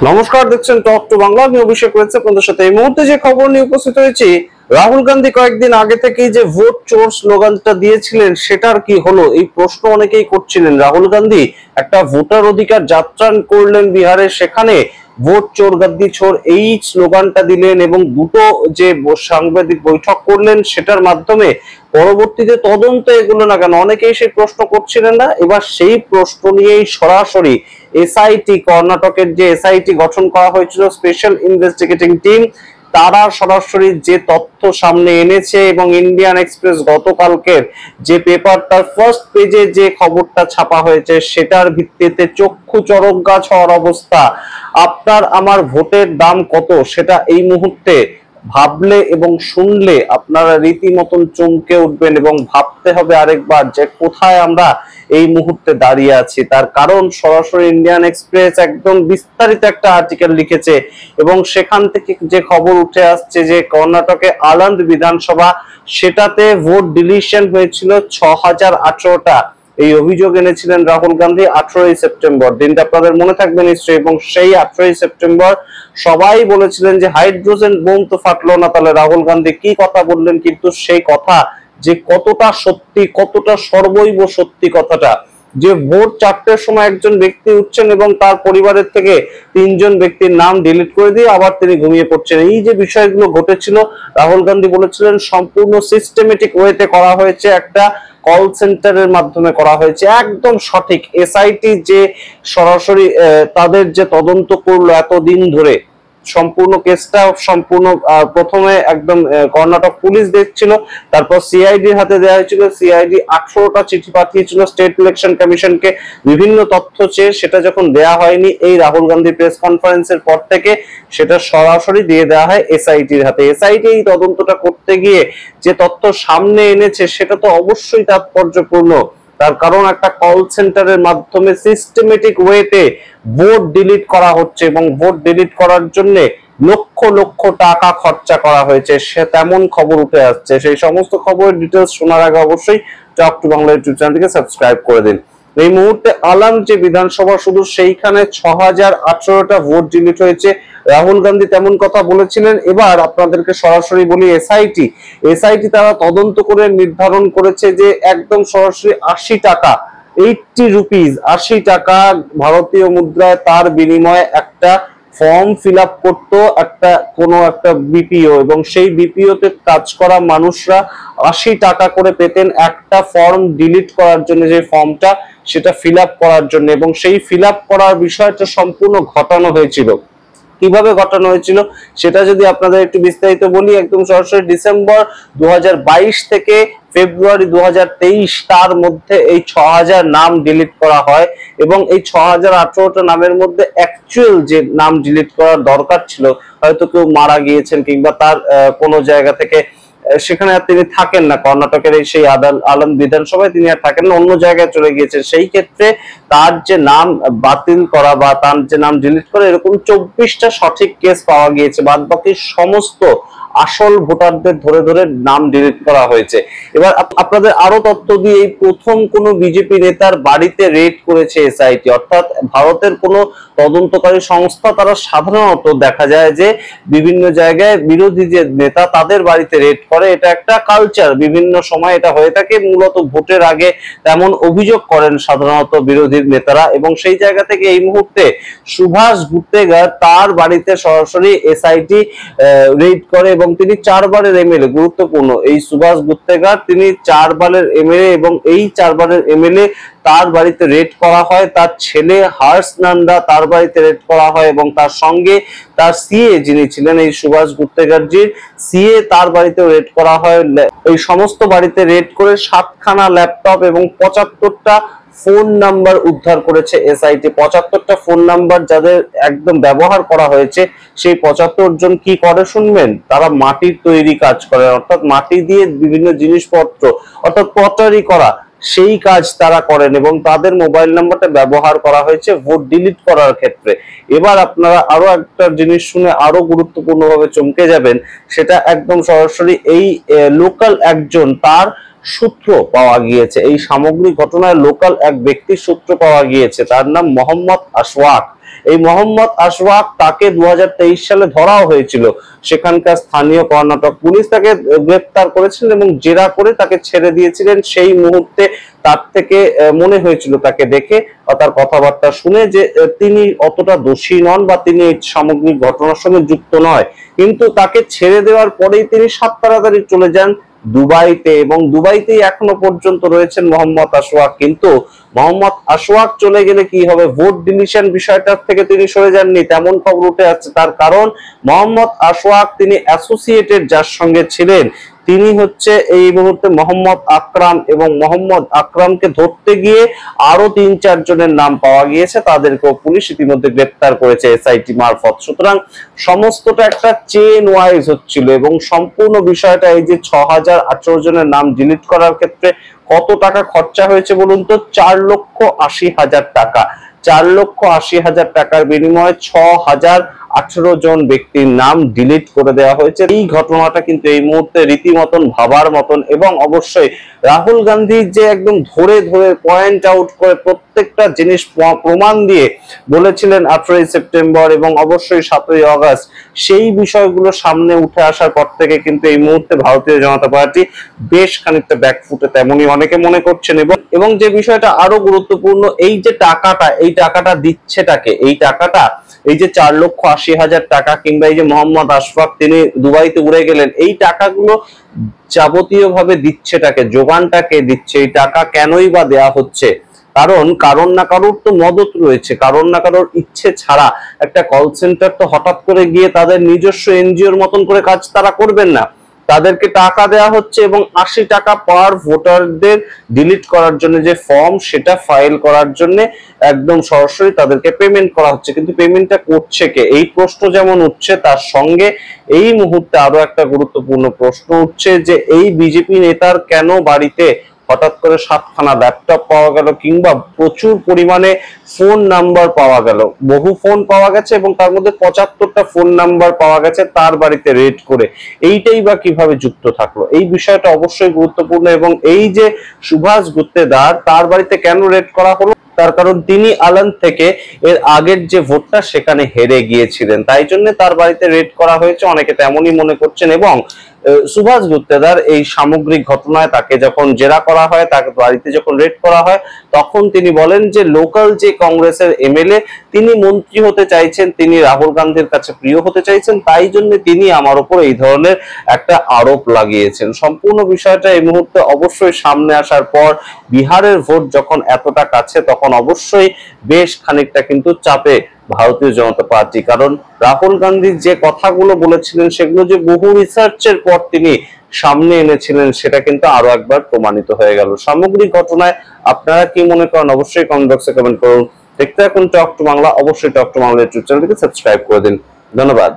নমস্কার, দেখছেন talk to Bangla. আমি অভিষেক রয়েছে আপনাদের সাথে। এই মুহূর্তে যে খবর নিয়ে উপস্থিত হয়েছি, রাহুল গান্ধী কয়েকদিন আগে থেকেই যে ভোট চোর স্লোগানটা দিয়েছিলেন সেটার কি হলো, এই প্রশ্ন অনেকেই করছিলেন। রাহুল গান্ধী একটা ভোটার অধিকার যাত্রা করলেন বিহারে, সেখানে ভোট চোর গাদ্দি চোর এই স্লোগানটা দিলেন এবং দুটো যে সাংবাদিক বৈঠক করলেন সেটার মাধ্যমে পরবর্তীতে তদন্ত এগুলো না কেন, অনেকেই সেই প্রশ্ন করছিলেন না। এবার সেই প্রশ্ন নিয়েই সরাসরি এসআইটি, কর্ণাটকের যে এসআইটি গঠন করা হয়েছিল, স্পেশাল ইনভেস্টিগেটিং টিম, তারা সরাসরি যে তথ্য সামনে এনেছে এবং ইন্ডিয়ান এক্সপ্রেস গতকালকের যে পেপার তার ফার্স্ট পেজে যে খবরটা ছাপা হয়েছে সেটার ভিত্তিতে চক্ষু চড়ক গাছ হওয়ার অবস্থা। আপনার আমার ভোটের দাম কত সেটা এই মুহূর্তে ভাবলে এবং শুনলে আপনারা রীতিমতন চমকে উঠবেন এবং ভাবতে হবে আরেকবার যে কোথায় আমরা এই মুহূর্তে দাঁড়িয়ে আছি। তার কারণ সরাসরি ইন্ডিয়ান এক্সপ্রেস একদম বিস্তারিত একটা আর্টিকেল লিখেছে এবং সেখান থেকে যে খবর উঠে আসছে যে কর্ণাটকে আলান্দ বিধানসভা, সেটাতে ভোট ডিলিশন হয়েছিল 6018টা। এই অভিযোগ এনেছিলেন রাহুল গান্ধী 18ই সেপ্টেম্বর, দিনটা আপনাদের মনে থাকবে নিশ্চয়ই। এবং সেই 18ই সেপ্টেম্বর সবাই বলেছিলেন যে হাইড্রোজেন বোম তো ফাটলো না, তাহলে রাহুল গান্ধী কি কথা বললেন। কিন্তু সেই কথা যে কতটা সত্যি, কতটা সর্বৈব সত্যি কথাটা, যে ভোর 4টের সময় একজন ব্যক্তি উঠছেন এবং তার পরিবারের থেকে 3জন ব্যক্তির নাম ডিলিট করে দিয়ে আবার তিনি ঘুমিয়ে পড়ছেন, এই যে বিষয়গুলো ঘটেছিল, রাহুল গান্ধী বলেছিলেন সম্পূর্ণ সিস্টেমেটিক ওয়েতে করা হয়েছে, একটা কল সেন্টারের মাধ্যমে করা হয়েছে, একদম সঠিক। এসআইটি যে সরাসরি তাদের যে তদন্ত করলো এতদিন ধরে সম্পূর্ণ কেসটা, সম্পূর্ণ প্রথমে একদম কর্ণাটক পুলিশ দেখছিল, তারপর সিআইডির হাতে দেওয়া হয়েছিল। সিআইডি 18টা চিঠি পাঠিয়েছিল স্টেট ইলেকশন কমিশনকে বিভিন্ন তথ্য চেয়ে, সেটা যখন দেয়া হয়নি এই রাহুল গান্ধী প্রেস কনফারেন্সের পর থেকে সেটা সরাসরি দিয়ে দেওয়া হয় এসআইটির হাতে। এসআইটি এই তদন্তটা করতে গিয়ে যে তথ্য সামনে এনেছে সেটা তো অবশ্যই তাৎপর্যপূর্ণ। তার কারণ একটা কল সেন্টারের মাধ্যমে সিস্টেমেটিক ওয়েতে ভোট ডিলিট করা হচ্ছে এবং ভোট ডিলিট করার জন্য লক্ষ লক্ষ টাকা খরচা করা হয়েছে, সে তেমন খবর উঠে আসছে। সেই সমস্ত খবরের ডিটেলস শোনার আগে অবশ্যই টক টু বাংলা ইউটিউব চ্যানেলটিকে সাবস্ক্রাইব করে দিন। এই মুহূর্তে আলাম যে বিধানসভা, শুধু সেইখানে 6018টা ভোট ডিলিট হয়েছে। রাহুল গান্ধী তেমন কথা বলেছিলেন। এবার আপনাদেরকে সরাসরি বলি, এসআইটি তারা তদন্ত করে নির্ধারণ করেছে যে একদম সরাসরি 80 টাকা, 80 রুপিস, 80 টাকা ভারতীয় মুদ্রায় তার বিনিময়ে একটা ফর্ম ফিল আপ করতো একটা কোনো একটা বিপিও, এবং সেই বিপিও তে কাজ করা মানুষরা 80 টাকা করে পেতেন একটা ফর্ম ডিলিট করার জন্য, যে ফর্মটা সেটা ফিল আপ করার জন্য। এবং সেই ফিল আপ করার বিষয়টা সম্পূর্ণ ঘটানো হয়েছিল। কিভাবে ঘটানো হয়েছিল সেটা যদি আপনাদের একটু বিস্তারিত বলি, একদম সরাসরি ডিসেম্বর 2022 থেকে ফেব্রুয়ারি 2023 তার মধ্যে এই 6000 নাম ডিলিট করা হয় এবং এই 6018টা নামের মধ্যে অ্যাকচুয়াল যে নাম ডিলিট করার দরকার ছিল, হয়তো কেউ মারা গিয়েছেন কিংবা তার কোনো জায়গা থেকে সেখানে আর তিনি থাকেন না, কর্ণাটকের এই সেই আলান্দ বিধানসভায় তিনি আর থাকেন না, অন্য জায়গায় চলে গিয়েছেন, সেই ক্ষেত্রে তার যে নাম বাতিল করা বা তার যে নাম ডিলিট করা, এরকম 24টা সঠিক কেস পাওয়া গিয়েছে। বাদ বাকি সমস্ত আসল ভোটারদের ধরে ধরে নাম ডিলিট করা হয়েছে। এবার আপনাদের আরো তথ্য দিয়ে, এই প্রথম কোন বিজেপি নেতার বাড়িতে রেড করেছে এসআইটি, অর্থাৎ ভারতের কোন তদন্তকারী সংস্থা, তারা সাধারণত দেখা যায় যে বিভিন্ন জায়গায় বিরোধী যে নেতা তাদের বাড়িতে রেড করে, এটা একটা কালচার, বিভিন্ন সময় এটা হয়ে থাকে। মূলত ভোটের আগে তেমন অভিযোগ করেন সাধারণত বিরোধী নেতারা, এবং সেই জায়গা থেকে এই মুহূর্তে সুভাষ গুপ্তেগার তার বাড়িতে সরাসরি এসআইটি রেড করে এবং তিনি 4বারের এমএলএ, গুরুত্বপূর্ণ এই সুভাষ গুপ্তেগার, তিনি 4বারের এমএলএ এবং এই 4বারের এমএলএ তার বাড়িতে রেড করা হয়। তার ছেলে হর্ষ নন্দা তার বাড়িতে রেড করা হয় এবং তার সঙ্গে তার সিএ যিনি ছিলেন এই সুভাষ গুপ্তেগারজির সিএ, তার বাড়িতেও রেড করা হয়। এই সমস্ত বাড়িতে রেড করে 7খানা ল্যাপটপ এবং 75টা ফোন নাম্বার উদ্ধার করেছে এসআইটি। 75টা ফোন নাম্বার যাদের একদম ব্যবহার করা হয়েছে, সেই 75 জন কি করে শুনবেন, তারা মাটির তৈরি কাজ করে, অর্থাৎ মাটি দিয়ে বিভিন্ন জিনিসপত্র, অর্থাৎ পটারি করা, সেই কাজ তারা করেন এবং তাদের মোবাইল নাম্বারটা ব্যবহার করা হয়েছে ভোট ডিলিট করার ক্ষেত্রে। এবার আপনারা আরো একটা জিনিস শুনে আরো গুরুত্বপূর্ণভাবে চমকে যাবেন, সেটা একদম সরাসরি এই লোকাল একজন, তার সূত্র পাওয়া গিয়েছে, এই সামগ্রিক ঘটনায় লোকাল এক ব্যক্তির সূত্র পাওয়া গিয়েছে, তার নাম মোহাম্মদ আশওয়াক। এই মোহাম্মদ আশফাক তাকে 2023 সালে ধরাও হয়েছিল, সেখানকার স্থানীয় কর্ণাটক পুলিশ তাকে গ্রেপ্তার করেছিলেন এবং জেরা করে তাকে ছেড়ে দিয়েছিলেন। সেই মুহূর্তে তার থেকে মনে হয়েছিল তাকে দেখে তার কথাবার্তা শুনে যে তিনি অতটা দোষী নন বা তিনি এই সামগ্রিক ঘটনার সঙ্গে যুক্ত নয়, কিন্তু তাকে ছেড়ে দেওয়ার পরেই তিনি সাত তাড়াতাড়ি চলে যান দুবাইতে এবং দুবাইতেই এখনো পর্যন্ত রয়েছেন মোহাম্মদ আশফাক। কিন্তু মোহাম্মদ আশফাক চলে গেলে কি হবে, ভোট ডিলিশন বিষয়টার থেকে তিনি সরে যাননি তেমন খবর উঠে আসছে। তার কারণ মোহাম্মদ আশফাক তিনি অ্যাসোসিয়েটেড যার সঙ্গে ছিলেন তিনি হচ্ছে এই মুহূর্তে মোহাম্মদ আকরাম, এবং মোহাম্মদ আকরামকে ধরতে গিয়ে আরো 3-4 জনের নাম পাওয়া গিয়েছে, তাদেরকেও পুলিশ ইতিমধ্যে গ্রেপ্তার করেছে এসআইটি মারফত। সুতরাং সমস্তটা একটা চেন ওয়াইজ হচ্ছিল এবং সম্পূর্ণ বিষয়টা এই যে 6018 জনের নাম ডিলিট করার ক্ষেত্রে কত টাকা খরচা হয়েছে বলুন তো, 4,80,000 টাকা। 4,80,000 টাকার বিনিময়ে 6,018 জন ব্যক্তির নাম ডিলিট করে দেওয়া হয়েছে। এই ঘটনাটা কিন্তু এই মুহূর্তে রীতিমতন ভাবার মতন, এবং অবশ্যই রাহুল গান্ধী যে একদম ধরে ধরে পয়েন্ট আউট করে প্রত্যেকটা জিনিস প্রমাণ দিয়ে বলেছিলেন 18ই সেপ্টেম্বর এবং অবশ্যই 7ই আগস্ট, সেই বিষয়গুলো সামনে উঠে আসার পর থেকে কিন্তু এই মুহূর্তে ভারতীয় জনতা পার্টি বেশ খানিকটা ব্যাকফুটে তেমনই অনেকে মনে করছেন। এবং যে বিষয়টা আরো গুরুত্বপূর্ণ, এই যে টাকাটা, এই টাকাটা দিচ্ছে তাকে, এই টাকাটা এই যে 4,80,000 টাকা কিংবা এই যে মোহাম্মদ আশফাক তিনি দুবাইতে উড়ে গেলেন, এই টাকাগুলো যাবতীয় ভাবে দিচ্ছে তাকে, যোগানটাকে দিচ্ছে, এই টাকা কেনই বা দেয়া হচ্ছে? কারণ না কারোর তো মদত রয়েছে, কারণ না কারোর ইচ্ছে ছাড়া একটা কল সেন্টার তো হঠাৎ করে গিয়ে তাদের নিজস্ব এনজিওর মতন করে কাজ তারা করবেন না। তাদেরকে টাকা দেয়া হচ্ছে এবং 80 টাকা পার ভোটারদের ডিলিট করার জন্য যে ফর্ম সেটা ফাইল করার জন্য একদম সরাসরি তাদেরকে পেমেন্ট করা হচ্ছে। কিন্তু পেমেন্টটা করছে কে, এই প্রশ্ন যেমন উঠছে, তার সঙ্গে এই মুহূর্তে আরো একটা গুরুত্বপূর্ণ প্রশ্ন উঠছে যে এই বিজেপি নেতার কেন বাড়িতে হঠাৎ করে 7খানা ল্যাপটপ পাওয়া গেল কিংবা প্রচুর পরিমাণে ফোন নাম্বার পাওয়া গেল, বহু ফোন পাওয়া গেছে এবং তার মধ্যে 75টা ফোন নাম্বার পাওয়া গেছে তার বাড়িতে রেড করে, এইটাই বা কিভাবে যুক্ত থাকলো? এই বিষয়টা অবশ্যই গুরুত্বপূর্ণ। এবং এই যে সুভাষ গুত্তেদার, তার বাড়িতে কেন রেড করা হলো, তার কারণ তিনি আলান থেকে এর আগের যে ভোটটা সেখানে হেরে গিয়েছিলেন, তাই জন্য তার বাড়িতে রেড করা হয়েছে, অনেকে তেমনই মনে করছেন। এবং সুভাষ গুত্তেদার এই সামগ্রিক ঘটনায় তাকে যখন জেরা করা হয়, তাকে বাড়িতে যখন রেড করা হয়, তখন তিনি বলেন যে লোকাল যে কংগ্রেসের এমএলএ তিনি মন্ত্রী হতে চাইছেন, তিনি রাহুল গান্ধীর কাছে প্রিয় হতে চাইছেন, তাই জন্য তিনি আমার উপর এই ধরনের একটা আরোপ লাগিয়েছেন। সম্পূর্ণ বিষয়টা এই মুহূর্তে অবশ্যই সামনে আসার পর বিহারের ভোট যখন এতটা কাছে, তখন অবশ্যই বেশ খানিকটা কিন্তু চাপে ভারতীয় জনতা পার্টি। কারণ রাহুল গান্ধী যে কথাগুলো বলেছিলেন সেগুলো যে বহু রিসার্চের পর তিনি সামনে এনেছিলেন, সেটা কিন্তু আরো একবার প্রমাণিত হয়ে গেল। সামগ্রিক ঘটনায় আপনারা কি মনে করেন অবশ্যই কমেন্ট বক্সে কমেন্ট করুন। দেখতে থাকুন টক টু বাংলা, অবশ্যই টক টু বাংলা ইউটিউব চ্যানেলটিকে সাবস্ক্রাইব করে দিন। ধন্যবাদ।